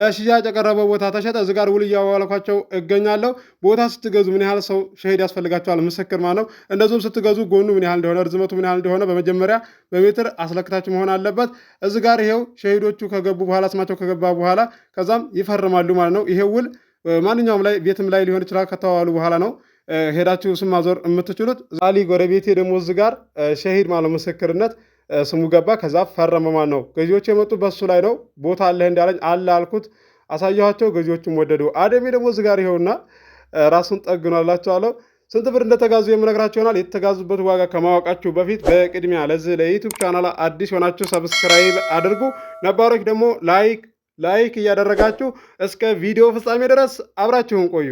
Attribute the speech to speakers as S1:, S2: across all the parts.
S1: ሽያጭ የቀረበው ቦታ ተሸጠ። እዚህ ጋር ውል እያዋልኳቸው እገኛለሁ። ቦታ ስትገዙ ምን ያህል ሰው ሸሂድ ያስፈልጋቸዋል? ምስክር ማለት ነው። እንደዚሁም ስትገዙ ጎኑ ምን ያህል እንደሆነ ርዝመቱ ምን ያህል እንደሆነ በመጀመሪያ በሜትር አስለክታችሁ መሆን አለበት። እዚህ ጋር ይሄው ሸሂዶቹ ከገቡ በኋላ ስማቸው ከገባ በኋላ ከዛም ይፈርማሉ ማለት ነው። ይሄ ውል ማንኛውም ላይ ቤትም ላይ ሊሆን ይችላል። ከተዋሉ በኋላ ነው ሄዳችሁ ስም ማዞር የምትችሉት። አሊ ጎረቤቴ ደግሞ እዚህ ጋር ሸሂድ ማለት ምስክርነት ስሙ ገባ። ከዛ ፈረመ ማለት ነው። ገዢዎች የመጡ በሱ ላይ ነው። ቦታ አለህ እንዳለኝ አለ አልኩት፣ አሳየኋቸው። ገዢዎቹም ወደዱ። አደሜ ደግሞ እዚህ ጋር ይኸውና ራሱን ጠግኗላቸዋለሁ። ስንት ብር እንደተጋዙ የምነግራቸው ይሆናል። የተጋዙበት ዋጋ ከማወቃችሁ በፊት በቅድሚያ ለዚህ ለዩቲዩብ ቻናል አዲስ ሆናችሁ ሰብስክራይብ አድርጉ። ነባሮች ደግሞ ላይክ እያደረጋችሁ እስከ ቪዲዮ ፍጻሜ ድረስ አብራችሁን ቆዩ።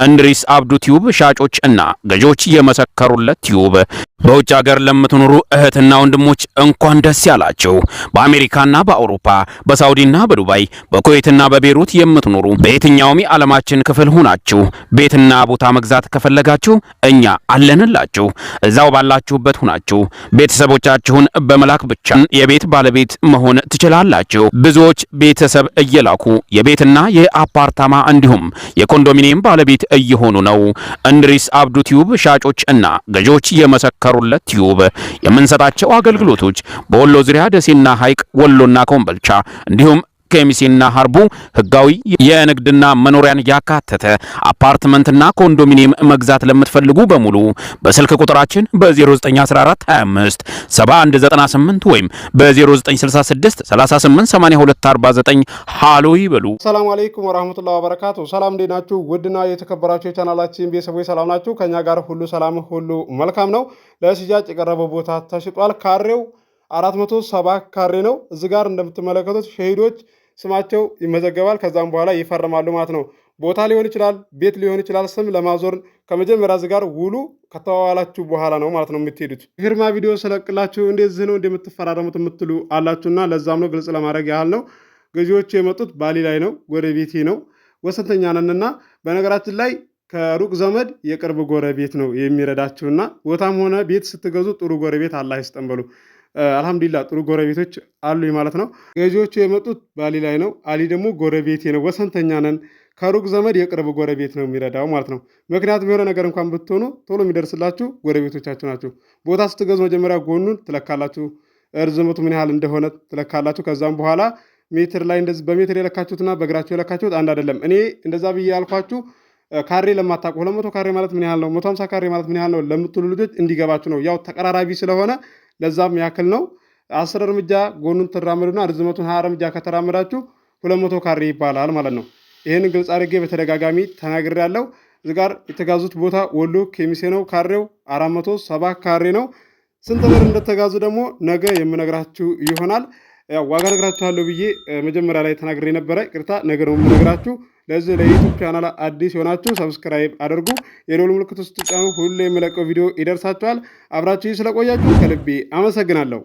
S2: እንድሪስ አብዱ ቲዩብ ሻጮች እና ገዢዎች የመሰከሩለት ቲዩብ በውጭ ሀገር ለምትኖሩ እህትና ወንድሞች እንኳን ደስ ያላችሁ። በአሜሪካና በአውሮፓ በሳውዲና በዱባይ በኩዌትና በቤሩት የምትኖሩ በየትኛውም የዓለማችን ክፍል ሆናችሁ ቤትና ቦታ መግዛት ከፈለጋችሁ እኛ አለንላችሁ። እዛው ባላችሁበት ሆናችሁ ቤተሰቦቻችሁን በመላክ ብቻ የቤት ባለቤት መሆን ትችላላችሁ። ብዙዎች ቤተሰብ እየላኩ የቤትና የአፓርታማ እንዲሁም የኮንዶሚኒየም ባለቤት እየሆኑ ነው። እንድሪስ አብዱ ቲዩብ ሻጮች እና ገዢዎች የመሰከሩለት ቲዩብ የምንሰጣቸው አገልግሎቶች በወሎ ዙሪያ ደሴና ሐይቅ፣ ወሎና ኮምቦልቻ እንዲሁም ከሚሴና ሀርቡ ህጋዊ የንግድና መኖሪያን ያካተተ አፓርትመንትና ኮንዶሚኒየም መግዛት ለምትፈልጉ በሙሉ በስልክ ቁጥራችን በ0914 25 7198 ወይም በ0966 388249 ሃሎ ይበሉ።
S1: ሰላም አለይኩም ወራህመቱላሂ ወበረካቱ። ሰላም እንዴት ናችሁ? ውድና የተከበራችሁ የቻናላችን ቤተሰቦች ሰላም ናችሁ? ከኛ ጋር ሁሉ ሰላም ሁሉ መልካም ነው። ለሽያጭ የቀረበው ቦታ ተሽጧል። ካሬው 470 ካሬ ነው። እዚህ ጋር እንደምትመለከቱት ሸሂዶች ስማቸው ይመዘገባል። ከዛም በኋላ ይፈርማሉ ማለት ነው። ቦታ ሊሆን ይችላል፣ ቤት ሊሆን ይችላል። ስም ለማዞር ከመጀመሪያ እዚህ ጋር ውሉ ከተዋዋላችሁ በኋላ ነው ማለት ነው የምትሄዱት። ፊርማ ቪዲዮ ስለቅላችሁ እንደዚህ ነው እንደምትፈራረሙት የምትሉ አላችሁና ለዛም ነው ግልጽ ለማድረግ ያህል ነው። ገዢዎቹ የመጡት ባሊ ላይ ነው፣ ጎረቤቴ ነው፣ ወሰንተኛ ነንና በነገራችን ላይ ከሩቅ ዘመድ የቅርብ ጎረቤት ነው የሚረዳችሁና ቦታም ሆነ ቤት ስትገዙ ጥሩ ጎረቤት አላህ ይስጠን በሉ። አልሐምዱሊላህ ጥሩ ጎረቤቶች አሉኝ ማለት ነው። ገዢዎቹ የመጡት ባሊ ላይ ነው። አሊ ደግሞ ጎረቤቴ ነው፣ ወሰንተኛ ነን፣ ከሩቅ ዘመድ የቅርብ ጎረቤት ነው የሚረዳው ማለት ነው። ምክንያቱም የሆነ ነገር እንኳን ብትሆኑ ቶሎ የሚደርስላችሁ ጎረቤቶቻችሁ ናቸው። ቦታ ስትገዙ መጀመሪያ ጎኑን ትለካላችሁ፣ ርዝመቱ ምን ያህል እንደሆነ ትለካላችሁ። ከዛም በኋላ ሜትር ላይ እንደዚህ በሜትር የለካችሁትና በእግራችሁ የለካችሁት አንድ አይደለም። እኔ እንደዛ ብዬ ያልኳችሁ ካሬ ለማታውቁ 200 ካሬ ማለት ምን ያህል ነው፣ 150 ካሬ ማለት ምን ያህል ነው ለምትሉ ልጆች እንዲገባችሁ ነው። ያው ተቀራራቢ ስለሆነ ለዛም ያክል ነው። 10 እርምጃ ጎኑን ትራመዱና ርዝመቱን 20 እርምጃ ከተራመዳችሁ 200 ካሬ ይባላል ማለት ነው። ይህንን ግልጽ አድርጌ በተደጋጋሚ ተናግሬያለሁ። እዚህ ጋር የተጋዙት ቦታ ወሎ ኬሚሴ ነው። ካሬው 470 ካሬ ነው። ስንት ብር እንደተጋዙ ደግሞ ነገ የምነግራችሁ ይሆናል። ያው ዋጋ ነግራችኋለሁ ብዬ መጀመሪያ ላይ ተናግሬ ነበረ። ቅርታ ነገር ነው የምነግራችሁ። ለዚህ ለዩቲዩብ ቻናል አዲስ የሆናችሁ ሰብስክራይብ አድርጉ። የደወል ምልክቱ ስትጫኑ ሁሌ የምለቀው ቪዲዮ ይደርሳችኋል። አብራችሁ ስለቆያችሁ ከልቤ አመሰግናለሁ።